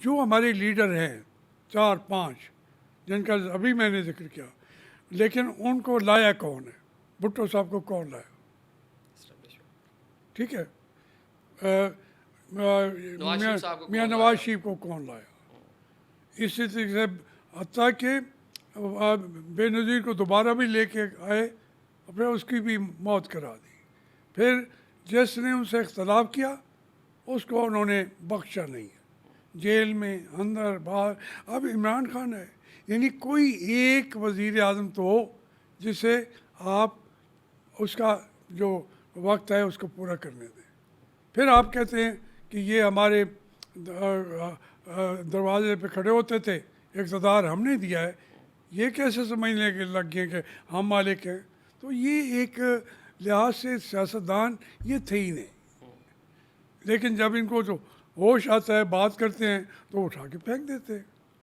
جو ہمارے لیڈر ہیں 4-5 جن کا ابھی میں نے ذکر کیا، لیکن ان کو لایا کون ہے؟ بھٹو صاحب کو کون لایا؟ ٹھیک ہے، میاں نواز شریف کو کون لایا؟ اسی طریقے سے حتیٰ کہ بے نظیر کو دوبارہ بھی لے کے آئے، پھر اس کی بھی موت کرا دی. پھر جس نے ان سے اختلاف کیا اس کو انہوں نے بخشا نہیں ہے، جیل میں اندر باہر. اب عمران خان ہے، یعنی کوئی ایک وزیر اعظم تو ہو جسے آپ اس کا جو وقت ہے اس کو پورا کرنے دیں. پھر آپ کہتے ہیں کہ یہ ہمارے دروازے پہ کھڑے ہوتے تھے، اقتدار ہم نے دیا ہے. یہ کیسے سمجھنے کے لگ گئے کہ ہم مالک ہیں؟ تو یہ ایک لحاظ سے سیاستدان یہ تھے ہی نہیں. لیکن جب ان کو جو ہوش آتا ہے بات کرتے ہیں تو اٹھا کے پھینک دیتے ہیں.